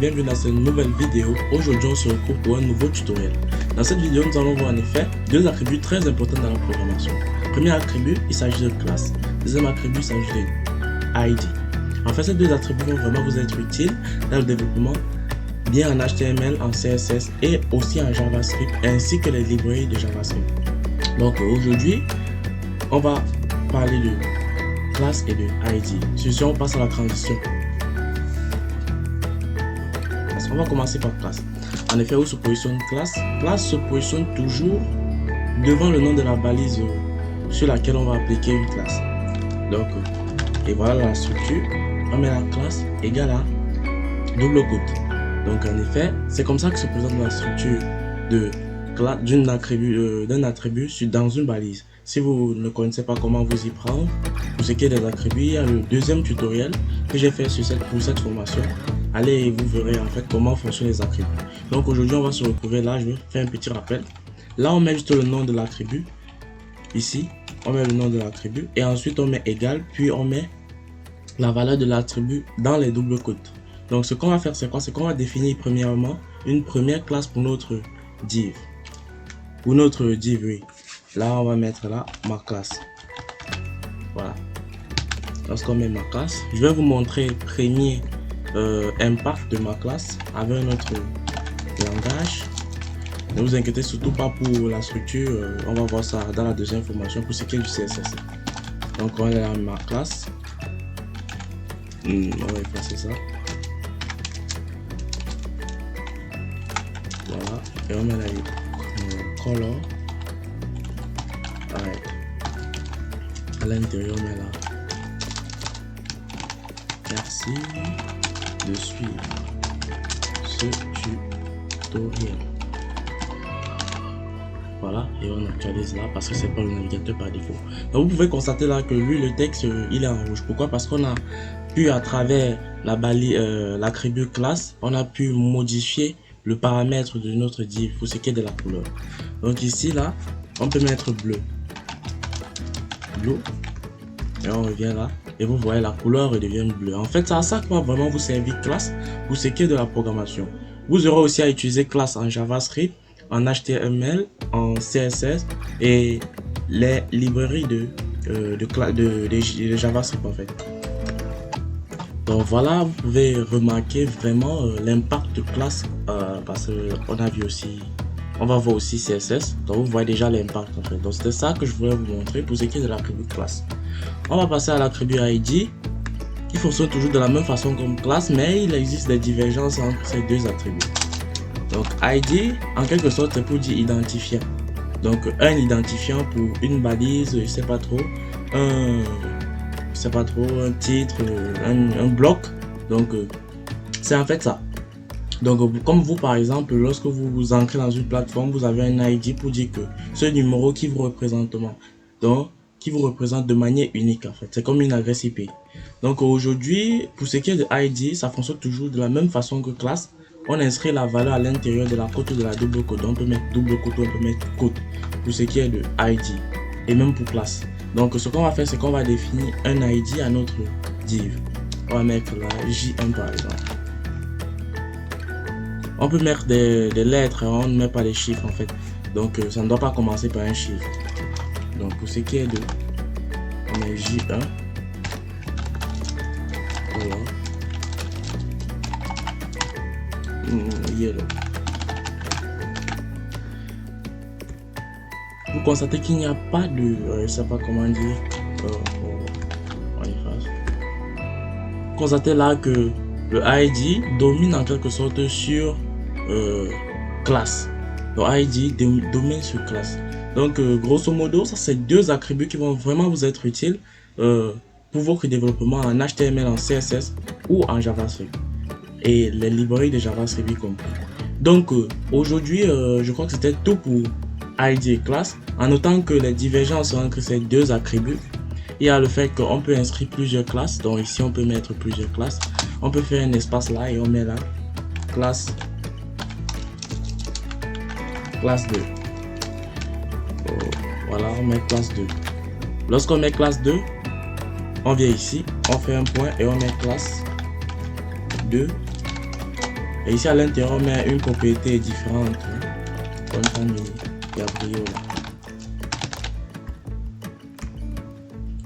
bienvenue dans cette nouvelle vidéo. Aujourd'hui on se retrouve pour un nouveau tutoriel. Dans cette vidéo nous allons voir en effet deux attributs très importants dans la programmation. Premier attribut, il s'agit de classe. Deuxième attribut, il s'agit de ID. En fait, ces deux attributs vont vraiment vous être utiles dans le développement, bien en HTML, en CSS et aussi en JavaScript, ainsi que les librairies de JavaScript. Donc aujourd'hui, on va parler de classe et de ID. Sur ce, on passe à la transition. On va commencer par classe. En effet, où se positionne classe? Classe se positionne toujours devant le nom de la balise sur laquelle on va appliquer une classe. Donc, et voilà la structure. On met la classe égale à double quote. Donc, en effet, c'est comme ça que se présente la structure d'un attribut dans une balise. Si vous ne connaissez pas comment vous y prendre, pour ce qui est des attributs, il y a le deuxième tutoriel que j'ai fait pour cette formation. Allez et vous verrez en fait comment fonctionnent les attributs. Donc aujourd'hui on va se retrouver là, je vais faire un petit rappel. Là on met juste le nom de l'attribut. Ici on met le nom de l'attribut et ensuite on met égal, puis on met la valeur de l'attribut dans les doubles quotes. Donc ce qu'on va faire c'est quoi? C'est qu'on va définir premièrement une première classe pour notre div. Pour notre div, oui. Là on va mettre là ma classe. Voilà. Lorsqu'on met ma classe, je vais vous montrer premier impact de ma classe avec un autre langage. Ne vous inquiétez surtout pas pour la structure, on va voir ça dans la deuxième formation pour ce qui est du CSS. Donc on va aller ma classe, on va effacer ça, voilà, et on met la color, à l'intérieur on met là, merci de suivre ce tutoriel. Voilà, et on actualise là parce que c'est pas le navigateur par défaut. Donc vous pouvez constater là que lui le texte il est en rouge. Pourquoi? Parce qu'on a pu à travers la balise l'attribut classe, on a pu modifier le paramètre de notre div pour ce qui est de la couleur. Donc ici là, on peut mettre bleu, et on revient là. Et vous voyez la couleur devient bleue. En fait, c'est à ça que va vraiment vous servir classe pour ce qui est de la programmation. Vous aurez aussi à utiliser classe en JavaScript, en HTML, en CSS et les librairies de JavaScript en fait. Donc voilà, vous pouvez remarquer vraiment l'impact de classe parce qu'on a vu aussi, on va voir aussi CSS. Donc vous voyez déjà l'impact en fait. Donc c'était ça que je voulais vous montrer pour ce qui est de l'attribut classe. On va passer à l'attribut ID qui fonctionne toujours de la même façon comme classe, mais il existe des divergences entre ces deux attributs. Donc ID en quelque sorte c'est pour dire identifiant. Donc un identifiant pour une balise, je sais pas trop, un titre, un bloc. Donc c'est en fait ça. Donc comme vous par exemple, lorsque vous entrez dans une plateforme, vous avez un ID pour dire que ce numéro qui vous représente, qui vous représente de manière unique en fait. C'est comme une adresse IP. Donc aujourd'hui, pour ce qui est de ID, ça fonctionne toujours de la même façon que classe. On inscrit la valeur à l'intérieur de la quote de la double quote. On peut mettre double quote, on peut mettre quote pour ce qui est de ID. Et même pour classe. Donc ce qu'on va faire, c'est qu'on va définir un ID à notre div. On va mettre la J1 par exemple. On peut mettre des lettres, on ne met pas des chiffres en fait. Donc ça ne doit pas commencer par un chiffre. Donc pour ce qui est de, on met J1, voilà, yellow. Vous constatez qu'il n'y a pas de, je sais pas comment dire, on efface. Constatez là que le ID domine en quelque sorte sur classe. Le ID domine sur classe. Donc grosso modo, ça c'est deux attributs qui vont vraiment vous être utiles pour votre développement en HTML, en CSS ou en JavaScript. Et les librairies de JavaScript y compris. Donc aujourd'hui, je crois que c'était tout pour ID et classe. En notant que les divergences entre ces deux attributs, il y a le fait qu'on peut inscrire plusieurs classes. Donc ici on peut mettre plusieurs classes. On peut faire un espace là et on met là classe 2. Voilà, on met classe 2. Lorsqu'on met classe 2, on vient ici, on fait un point et on met classe 2 Et ici à l'intérieur, on met une propriété différente. Comme ça, Gabriel.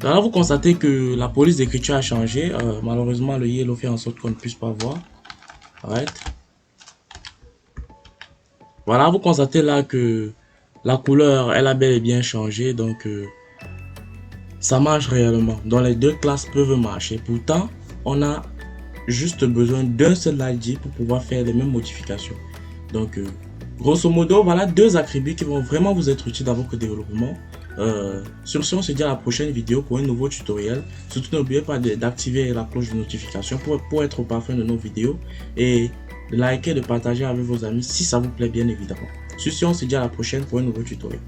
Alors vous constatez que la police d'écriture a changé. Malheureusement, le yellow fait en sorte qu'on ne puisse pas voir. Right. Voilà, vous constatez là que la couleur, elle a bel et bien changé. Donc, ça marche réellement. Donc, les deux classes peuvent marcher. Pourtant, on a juste besoin d'un seul ID pour pouvoir faire les mêmes modifications. Donc, grosso modo, voilà deux attributs qui vont vraiment vous être utiles dans votre développement. Sur ce, on se dit à la prochaine vidéo pour un nouveau tutoriel. Surtout, n'oubliez pas d'activer la cloche de notification pour être au parfum de nos vidéos. Et de liker, de partager avec vos amis si ça vous plaît bien évidemment. Sur ce, on se dit à la prochaine pour un nouveau tutoriel.